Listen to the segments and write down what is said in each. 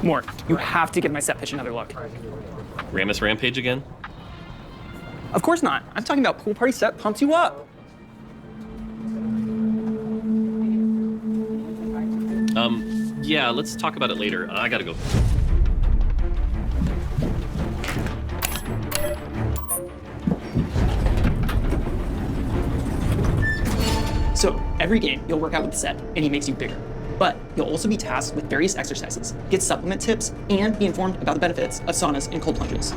More, you have to give my set pitch another look. Rammus Rampage again? Of course not. I'm talking about Pool Party Set pumps you up. Yeah, let's talk about it later. I gotta go. So every game, you'll work out with the set, and he makes you bigger. But you'll also be tasked with various exercises, get supplement tips, and be informed about the benefits of saunas and cold plunges.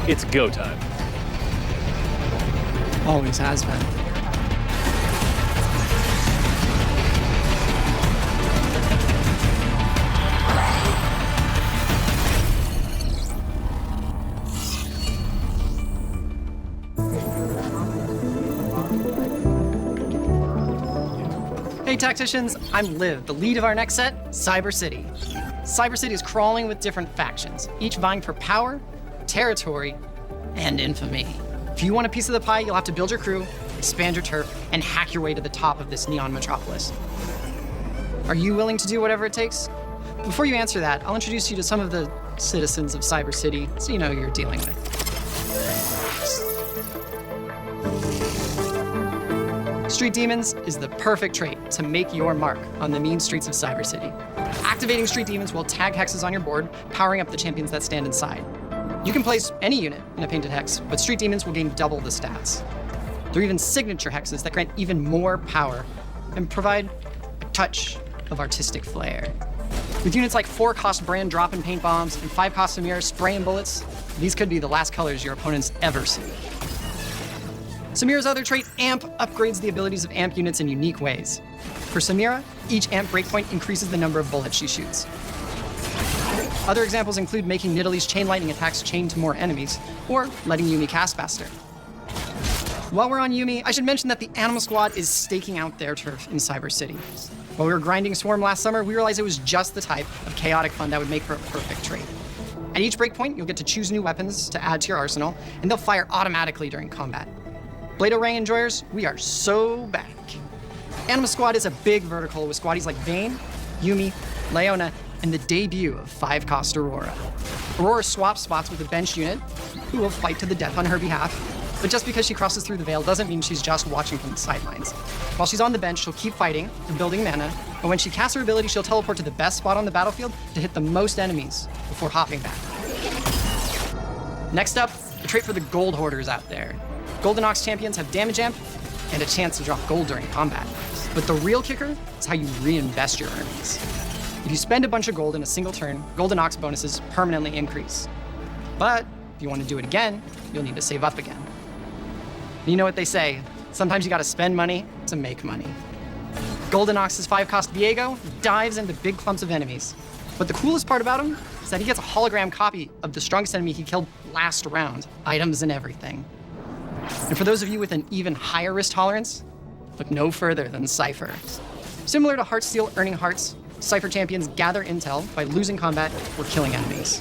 It's go time. Always has been. Hey tacticians, I'm Liv, the lead of our next set, Cyber City. Cyber City is crawling with different factions, each vying for power, territory, and infamy. If you want a piece of the pie, you'll have to build your crew, expand your turf, and hack your way to the top of this neon metropolis. Are you willing to do whatever it takes? Before you answer that, I'll introduce you to some of the citizens of Cyber City so you know who you're dealing with. Street Demons is the perfect trait to make your mark on the mean streets of Cyber City. Activating Street Demons will tag hexes on your board, powering up the champions that stand inside. You can place any unit in a painted hex, but Street Demons will gain double the stats. There are even signature hexes that grant even more power and provide a touch of artistic flair. With units like 4-cost Brand drop-in paint bombs and 5-cost Samira spraying bullets, these could be the last colors your opponents ever see. Samira's other trait, Amp, upgrades the abilities of Amp units in unique ways. For Samira, each Amp breakpoint increases the number of bullets she shoots. Other examples include making Nidalee's chain lightning attacks chain to more enemies, or letting Yuumi cast faster. While we're on Yuumi, I should mention that the Animal Squad is staking out their turf in Cyber City. While we were grinding Swarm last summer, we realized it was just the type of chaotic fun that would make for a perfect trade. At each breakpoint, you'll get to choose new weapons to add to your arsenal, and they'll fire automatically during combat. Blade Array enjoyers, we are so back. Animal Squad is a big vertical with squaddies like Vayne, Yuumi, Leona, and the debut of 5-cost Aurora. Aurora swaps spots with a bench unit, who will fight to the death on her behalf, but just because she crosses through the veil doesn't mean she's just watching from the sidelines. While she's on the bench, she'll keep fighting and building mana, but when she casts her ability, she'll teleport to the best spot on the battlefield to hit the most enemies before hopping back. Next up, a trait for the gold hoarders out there. Golden Ox champions have damage amp and a chance to drop gold during combat. But the real kicker is how you reinvest your earnings. If you spend a bunch of gold in a single turn, Golden Ox bonuses permanently increase. But if you want to do it again, you'll need to save up again. You know what they say, sometimes you gotta spend money to make money. Golden Ox's 5-cost Viego dives into big clumps of enemies. But the coolest part about him is that he gets a hologram copy of the strongest enemy he killed last round, items and everything. And for those of you with an even higher risk tolerance, look no further than Cypher. Similar to Heartsteel earning hearts, Cypher champions gather intel by losing combat or killing enemies.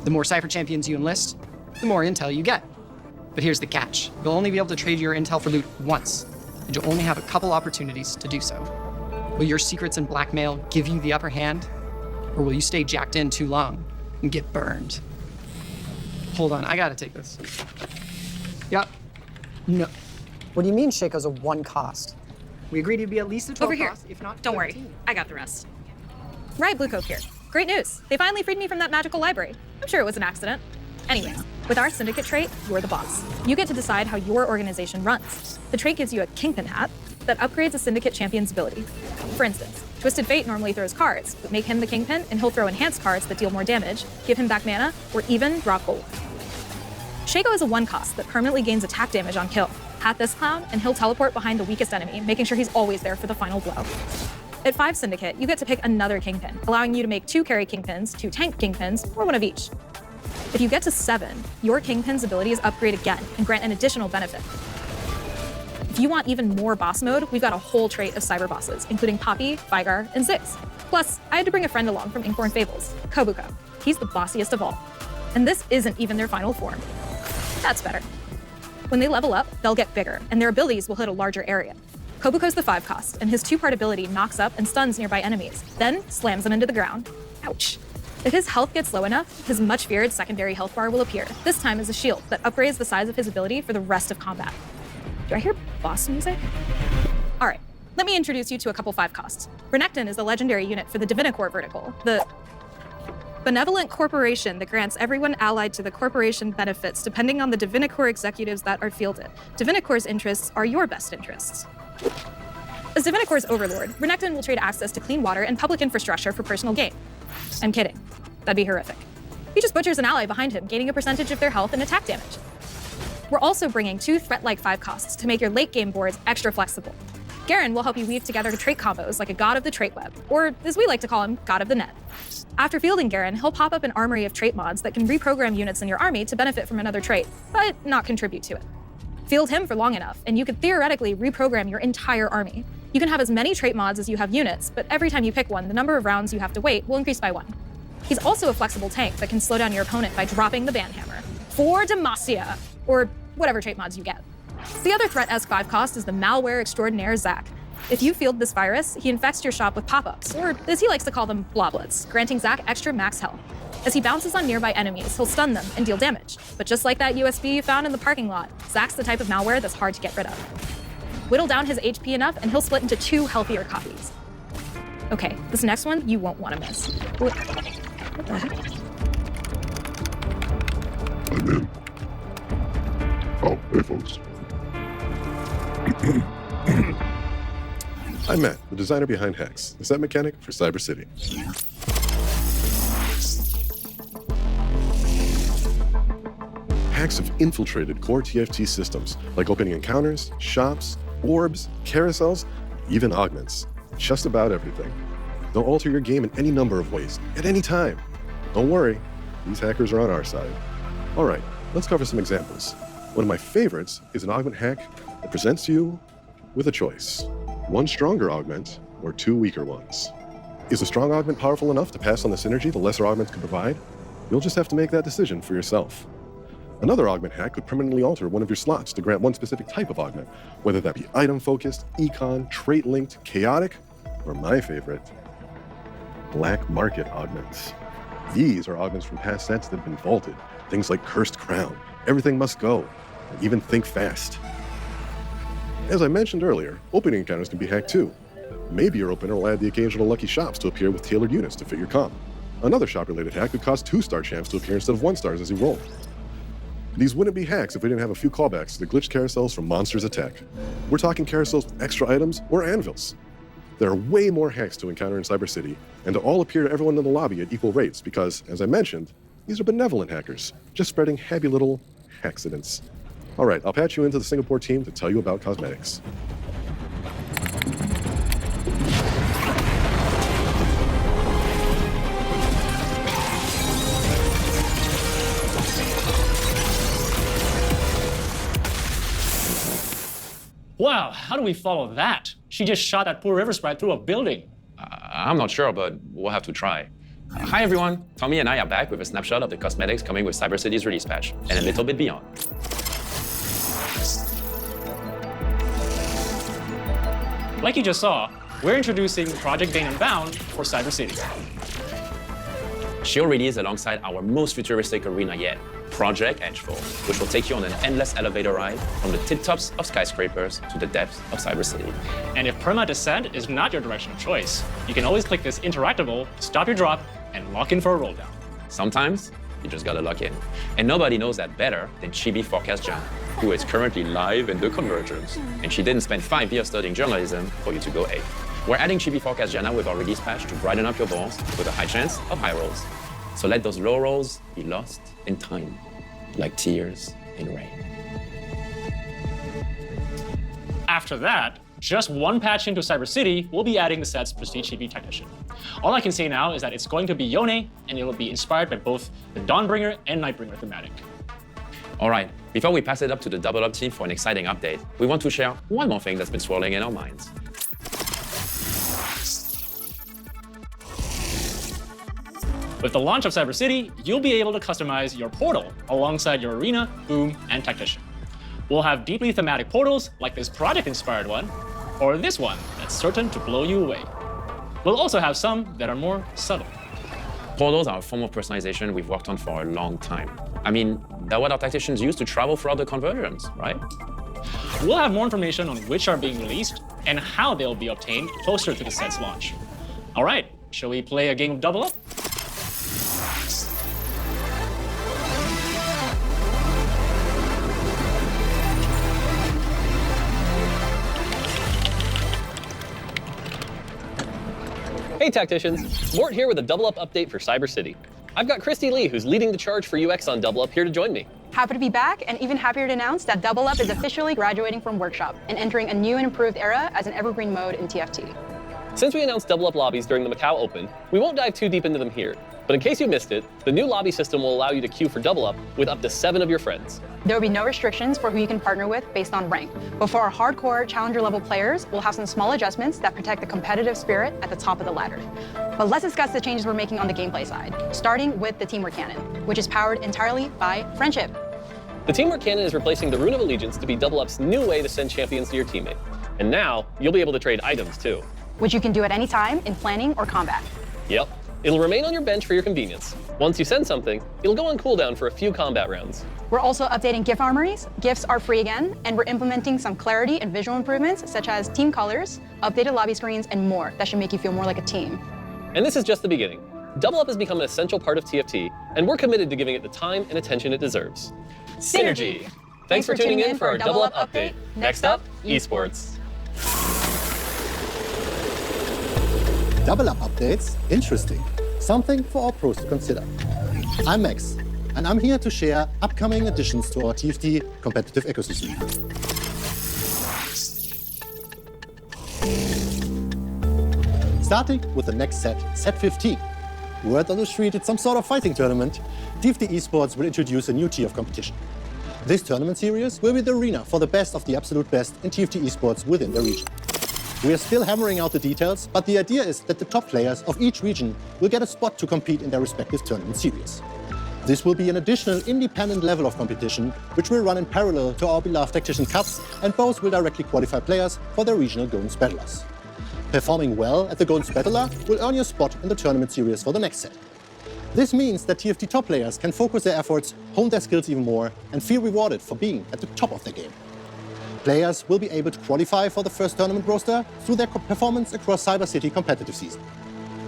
The more Cypher champions you enlist, the more intel you get. But here's the catch. You'll only be able to trade your intel for loot once, and you'll only have a couple opportunities to do so. Will your secrets and blackmail give you the upper hand, or will you stay jacked in too long and get burned? Hold on, I gotta take this. Yep. No. What do you mean Shaco's a 1-cost? We agreed he'd be at least a 12 Over here. cost, if not Don't worry, 13. I got the rest. Right, Blue Coat here. Great news. They finally freed me from that magical library. I'm sure it was an accident. Anyways, with our syndicate trait, you're the boss. You get to decide how your organization runs. The trait gives you a Kingpin hat that upgrades a syndicate champion's ability. For instance, Twisted Fate normally throws cards, but make him the Kingpin and he'll throw enhanced cards that deal more damage, give him back mana, or even drop gold. Shaco is a 1-cost that permanently gains attack damage on kill. Hat this clown, and he'll teleport behind the weakest enemy, making sure he's always there for the final blow. At 5 Syndicate, you get to pick another Kingpin, allowing you to make 2 carry Kingpins, 2 tank Kingpins, or one of each. If you get to 7, your Kingpin's abilities upgrade again and grant an additional benefit. If you want even more boss mode, we've got a whole trait of cyber bosses, including Poppy, Vigar, and Ziggs. Plus, I had to bring a friend along from Inkborn Fables, Kobuko. He's the bossiest of all. And this isn't even their final form. That's better. When they level up, they'll get bigger, and their abilities will hit a larger area. Kobuko's the 5 cost, and his 2-part ability knocks up and stuns nearby enemies, then slams them into the ground. Ouch. If his health gets low enough, his much feared secondary health bar will appear, this time as a shield that upgrades the size of his ability for the rest of combat. Do I hear boss music? All right, let me introduce you to a couple 5 costs. Renekton is the legendary unit for the Divinicor vertical, the benevolent corporation that grants everyone allied to the corporation benefits depending on the Divinicor executives that are fielded. Divinicor's interests are your best interests. As Divinicor's overlord, Renekton will trade access to clean water and public infrastructure for personal gain. I'm kidding. That'd be horrific. He just butchers an ally behind him, gaining a percentage of their health and attack damage. We're also bringing 2 threat-like 5 costs to make your late-game boards extra flexible. Garen will help you weave together trait combos like a god of the trait web, or as we like to call him, god of the net. After fielding Garen, he'll pop up an armory of trait mods that can reprogram units in your army to benefit from another trait, but not contribute to it. Field him for long enough, and you could theoretically reprogram your entire army. You can have as many trait mods as you have units, but every time you pick one, the number of rounds you have to wait will increase by 1. He's also a flexible tank that can slow down your opponent by dropping the banhammer. For Demacia, or whatever trait mods you get. The other threat S5 cost is the malware extraordinaire Zac. If you field this virus, he infects your shop with pop-ups, or as he likes to call them, bloblets, granting Zac extra max health. As he bounces on nearby enemies, he'll stun them and deal damage. But just like that USB you found in the parking lot, Zac's the type of malware that's hard to get rid of. Whittle down his HP enough and he'll split into 2 healthier copies. Okay, this next one you won't want to miss. What the heck? I'm in. Oh, hey folks. I'm Matt, the designer behind Hex, the set mechanic for Cyber City. Hacks have infiltrated core TFT systems, like opening encounters, shops, orbs, carousels, even augments. Just about everything. They'll alter your game in any number of ways, at any time. Don't worry, these hackers are on our side. All right, let's cover some examples. One of my favorites is an augment hack that presents you with a choice. 1 stronger augment or 2 weaker ones. Is a strong augment powerful enough to pass on the synergy the lesser augments can provide? You'll just have to make that decision for yourself. Another augment hack could permanently alter one of your slots to grant one specific type of augment, whether that be item-focused, econ, trait-linked, chaotic, or my favorite, black market augments. These are augments from past sets that have been vaulted, things like Cursed Crown, Everything Must Go, and even Think Fast. As I mentioned earlier, opening encounters can be hacked too. Maybe your opener will add the occasional lucky shops to appear with tailored units to fit your comp. Another shop-related hack could cause 2-star champs to appear instead of 1-stars as you roll. These wouldn't be hacks if we didn't have a few callbacks to the glitched carousels from Monsters Attack. We're talking carousels with extra items or anvils. There are way more hacks to encounter in Cyber City, and to all appear to everyone in the lobby at equal rates because, as I mentioned, these are benevolent hackers, just spreading happy little accidents. All right, I'll patch you into the Singapore team to tell you about cosmetics. Wow, how do we follow that? She just shot that poor river sprite through a building. I'm not sure, but we'll have to try. Hi everyone, Tommy and I are back with a snapshot of the cosmetics coming with Cyber City's release patch, and a little bit beyond. Like you just saw, we're introducing Project Bane Unbound for Cyber City. She'll release alongside our most futuristic arena yet, Project Edgefall, which will take you on an endless elevator ride from the tip-tops of skyscrapers to the depths of Cyber City. And if perma descent is not your direction of choice, you can always click this interactable to stop your drop and lock in for a roll down. Sometimes, you just gotta lock in. And nobody knows that better than Chibi Forecast Jana, who is currently live in the Convergence. And she didn't spend 5 years studying journalism for you to go A. We're adding Chibi Forecast Jana with our release patch to brighten up your balls with a high chance of high rolls. So let those low rolls be lost in time, like tears in rain. After that, just 1 patch into Cyber City, we'll be adding the set's Prestige Chibi Technician. All I can say now is that it's going to be Yone, and it will be inspired by both the Dawnbringer and Nightbringer thematic. All right, before we pass it up to the Double Up team for an exciting update, we want to share one more thing that's been swirling in our minds. With the launch of Cyber City, you'll be able to customize your portal alongside your arena, boom, and tactician. We'll have deeply thematic portals like this project-inspired one, or this one that's certain to blow you away. We'll also have some that are more subtle. Portals are a form of personalization we've worked on for a long time. I mean, that's what our tacticians use to travel throughout the conversions, right? We'll have more information on which are being released and how they'll be obtained closer to the set's launch. All right, shall we play a game of Double Up? Hey Tacticians, Mort here with a Double Up update for Cyber City. I've got Christy Lee, who's leading the charge for UX on Double Up, here to join me. Happy to be back, and even happier to announce that Double Up is officially graduating from Workshop and entering a new and improved era as an evergreen mode in TFT. Since we announced Double Up lobbies during the Macau Open, we won't dive too deep into them here. But in case you missed it, the new lobby system will allow you to queue for Double Up with up to 7 of your friends. There will be no restrictions for who you can partner with based on rank. But for our hardcore challenger level players, we'll have some small adjustments that protect the competitive spirit at the top of the ladder. But let's discuss the changes we're making on the gameplay side, starting with the Teamwork Cannon, which is powered entirely by friendship. The Teamwork Cannon is replacing the Rune of Allegiance to be Double Up's new way to send champions to your teammate. And now, you'll be able to trade items too. Which you can do at any time in planning or combat. Yep. It'll remain on your bench for your convenience. Once you send something, it'll go on cooldown for a few combat rounds. We're also updating gift armories. Gifts are free again, and we're implementing some clarity and visual improvements, such as team colors, updated lobby screens, and more that should make you feel more like a team. And this is just the beginning. Double Up has become an essential part of TFT, and we're committed to giving it the time and attention it deserves. Synergy! Thanks for tuning in for our Double Up update. Next up, esports. Double Up updates? Interesting. Something for our pros to consider. I'm Max, and I'm here to share upcoming additions to our TFT competitive ecosystem. Starting with the next set, Set 15. Word on the street, it's some sort of fighting tournament. TFT Esports will introduce a new tier of competition. This tournament series will be the arena for the best of the absolute best in TFT Esports within the region. We are still hammering out the details, but the idea is that the top players of each region will get a spot to compete in their respective tournament series. This will be an additional independent level of competition, which will run in parallel to our beloved Tactician Cups, and both will directly qualify players for their regional Golden Spattlers. Performing well at the Golden Spattler will earn you a spot in the tournament series for the next set. This means that TFT top players can focus their efforts, hone their skills even more, and feel rewarded for being at the top of their game. Players will be able to qualify for the first tournament roster through their performance across Cyber City competitive season.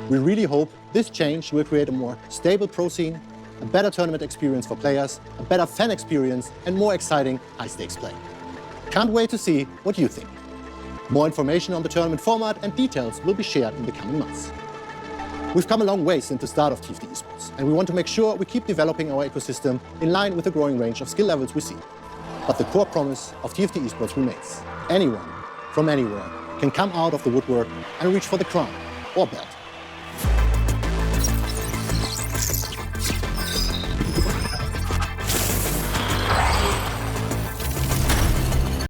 We really hope this change will create a more stable pro scene, a better tournament experience for players, a better fan experience, and more exciting high-stakes play. Can't wait to see what you think. More information on the tournament format and details will be shared in the coming months. We've come a long way since the start of TFT Esports, and we want to make sure we keep developing our ecosystem in line with the growing range of skill levels we see. But the core promise of TFT Esports remains. Anyone, from anywhere, can come out of the woodwork and reach for the crown or belt.